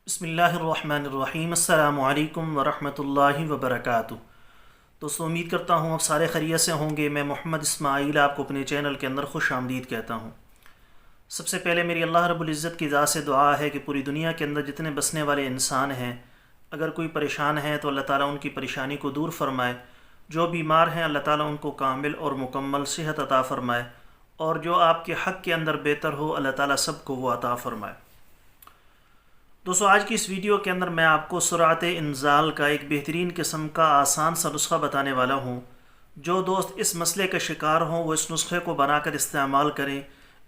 بسم اللہ الرحمن الرحیم۔ السلام علیکم ورحمۃ اللہ وبرکاتہ۔ دوستو، امید کرتا ہوں آپ سارے خیریت سے ہوں گے۔ میں محمد اسماعیل آپ کو اپنے چینل کے اندر خوش آمدید کہتا ہوں۔ سب سے پہلے میری اللہ رب العزت کی ذات سے دعا ہے کہ پوری دنیا کے اندر جتنے بسنے والے انسان ہیں، اگر کوئی پریشان ہے تو اللہ تعالیٰ ان کی پریشانی کو دور فرمائے، جو بیمار ہیں اللہ تعالیٰ ان کو کامل اور مکمل صحت عطا فرمائے، اور جو آپ کے حق کے اندر بہتر ہو اللہ تعالیٰ سب کو وہ عطا فرمائے۔ دوستو، آج کی اس ویڈیو کے اندر میں آپ کو سرعت انزال کا ایک بہترین قسم کا آسان سا نسخہ بتانے والا ہوں۔ جو دوست اس مسئلے کا شکار ہوں وہ اس نسخے کو بنا کر استعمال کریں،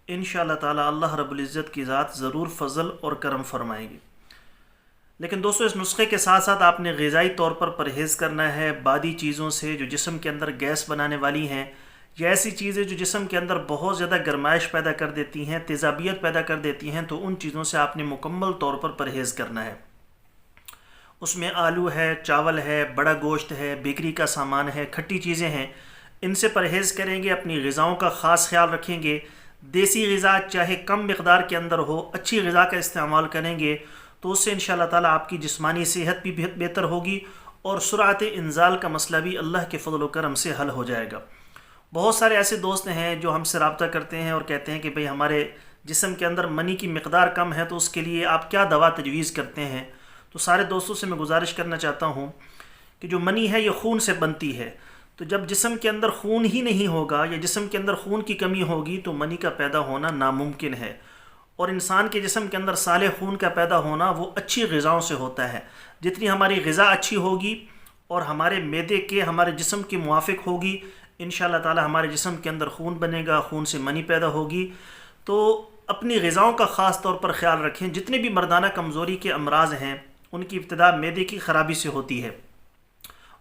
انشاءاللہ تعالی اللہ رب العزت کی ذات ضرور فضل اور کرم فرمائے گی۔ لیکن دوستو، اس نسخے کے ساتھ ساتھ آپ نے غذائی طور پر پرہیز کرنا ہے بادی چیزوں سے جو جسم کے اندر گیس بنانے والی ہیں، یا ایسی چیزیں جو جسم کے اندر بہت زیادہ گرمائش پیدا کر دیتی ہیں، تیزابیت پیدا کر دیتی ہیں، تو ان چیزوں سے آپ نے مکمل طور پر پرہیز کرنا ہے۔ اس میں آلو ہے، چاول ہے، بڑا گوشت ہے، بیکری کا سامان ہے، کھٹی چیزیں ہیں، ان سے پرہیز کریں گے۔ اپنی غذاؤں کا خاص خیال رکھیں گے۔ دیسی غذا چاہے کم مقدار کے اندر ہو، اچھی غذا کا استعمال کریں گے تو اس سے انشاءاللہ تعالیٰ آپ کی جسمانی صحت بھی بہتر ہوگی، اور سرعت انزال کا مسئلہ بھی اللہ کے فضل و کرم سے حل ہو جائے گا۔ بہت سارے ایسے دوست ہیں جو ہم سے رابطہ کرتے ہیں اور کہتے ہیں کہ بھئی ہمارے جسم کے اندر منی کی مقدار کم ہے، تو اس کے لیے آپ کیا دوا تجویز کرتے ہیں؟ تو سارے دوستوں سے میں گزارش کرنا چاہتا ہوں کہ جو منی ہے یہ خون سے بنتی ہے، تو جب جسم کے اندر خون ہی نہیں ہوگا یا جسم کے اندر خون کی کمی ہوگی تو منی کا پیدا ہونا ناممکن ہے۔ اور انسان کے جسم کے اندر صالح خون کا پیدا ہونا وہ اچھی غذاؤں سے ہوتا ہے۔ جتنی ہماری غذا اچھی ہوگی اور ہمارے معدے کے ہمارے جسم کے موافق ہوگی، انشاءاللہ تعالی ہمارے جسم کے اندر خون بنے گا، خون سے منی پیدا ہوگی۔ تو اپنی غذاؤں کا خاص طور پر خیال رکھیں۔ جتنے بھی مردانہ کمزوری کے امراض ہیں ان کی ابتدا معدے کی خرابی سے ہوتی ہے،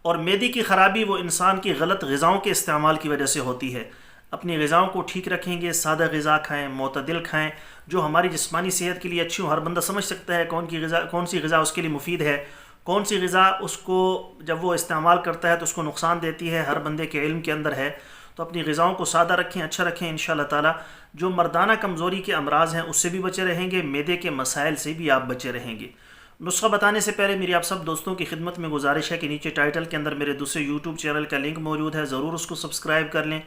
اور معدے کی خرابی وہ انسان کی غلط غذاؤں کے استعمال کی وجہ سے ہوتی ہے۔ اپنی غذاؤں کو ٹھیک رکھیں گے، سادہ غذا کھائیں، معتدل کھائیں، جو ہماری جسمانی صحت کے لیے اچھی ہو۔ ہر بندہ سمجھ سکتا ہے کون سی غذا اس کے لیے مفید ہے، کون سی غذا اس کو جب وہ استعمال کرتا ہے تو اس کو نقصان دیتی ہے، ہر بندے کے علم کے اندر ہے۔ تو اپنی غذاؤں کو سادہ رکھیں، اچھا رکھیں، انشاءاللہ تعالی جو مردانہ کمزوری کے امراض ہیں اس سے بھی بچے رہیں گے، معدے کے مسائل سے بھی آپ بچے رہیں گے۔ نسخہ بتانے سے پہلے میری آپ سب دوستوں کی خدمت میں گزارش ہے کہ نیچے ٹائٹل کے اندر میرے دوسرے یوٹیوب چینل کا لنک موجود ہے، ضرور اس کو سبسکرائب کر لیں۔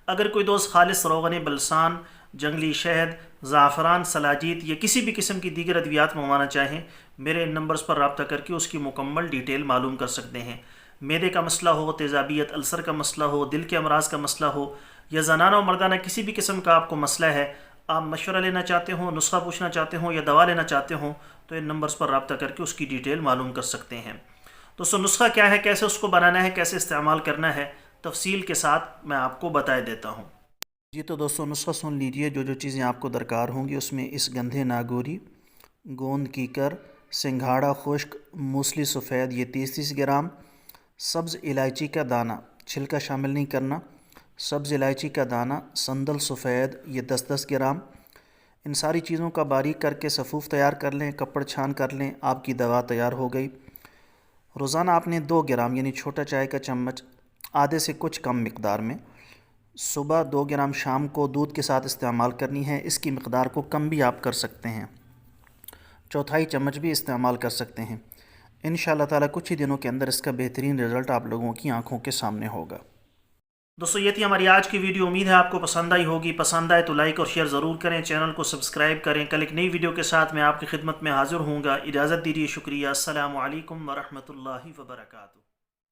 اگر کوئی دوست خالص روغن بلسان، جنگلی شہد، زعفران، سلاجید یا کسی بھی قسم کی دیگر ادویات منگوانا چاہیں، میرے ان نمبرز پر رابطہ کر کے اس کی مکمل ڈیٹیل معلوم کر سکتے ہیں۔ معدے کا مسئلہ ہو، تیزابیت، السر کا مسئلہ ہو، دل کے امراض کا مسئلہ ہو، یا زنانہ و مردانہ کسی بھی قسم کا آپ کو مسئلہ ہے، آپ مشورہ لینا چاہتے ہوں، نسخہ پوچھنا چاہتے ہوں یا دوا لینا چاہتے ہوں، تو ان نمبرز پر رابطہ کر کے اس کی ڈیٹیل معلوم کر سکتے ہیں۔ دوستو، نسخہ کیا ہے، کیسے اس کو بنانا ہے، کیسے استعمال کرنا ہے، تفصیل کے ساتھ میں آپ کو بتائے دیتا ہوں۔ جی تو دوستو، نسخہ سن لیجئے۔ جو چیزیں آپ کو درکار ہوں گی اس میں اس گندھے ناگوری، گوند کیکر، سنگھاڑا خشک، موسلی سفید یہ 30 گرام، سبز الائچی کا دانہ چھلکا شامل نہیں کرنا، سبز الائچی کا دانہ، سندل سفید یہ 10 گرام۔ ان ساری چیزوں کا باریک کر کے صفوف تیار کر لیں، کپڑ چھان کر لیں، آپ کی دوا تیار ہو گئی۔ روزانہ آپ نے 2 گرام یعنی چھوٹا چائے کا چمچ، آدھے سے کچھ کم مقدار میں، صبح 2 گرام شام کو دودھ کے ساتھ استعمال کرنی ہے۔ اس کی مقدار کو کم بھی آپ کر سکتے ہیں، چوتھائی چمچ بھی استعمال کر سکتے ہیں۔ انشاءاللہ تعالی کچھ ہی دنوں کے اندر اس کا بہترین رزلٹ آپ لوگوں کی آنکھوں کے سامنے ہوگا۔ دوستو، یہ تھی ہماری آج کی ویڈیو۔ امید ہے آپ کو پسند آئی ہوگی۔ پسند آئے تو لائک اور شیئر ضرور کریں، چینل کو سبسکرائب کریں۔ کل ایک نئی ویڈیو کے ساتھ میں آپ کی خدمت میں حاضر ہوں گا۔ اجازت دیجیے، شکریہ۔ السلام علیکم ورحمۃ اللہ وبرکاتہ۔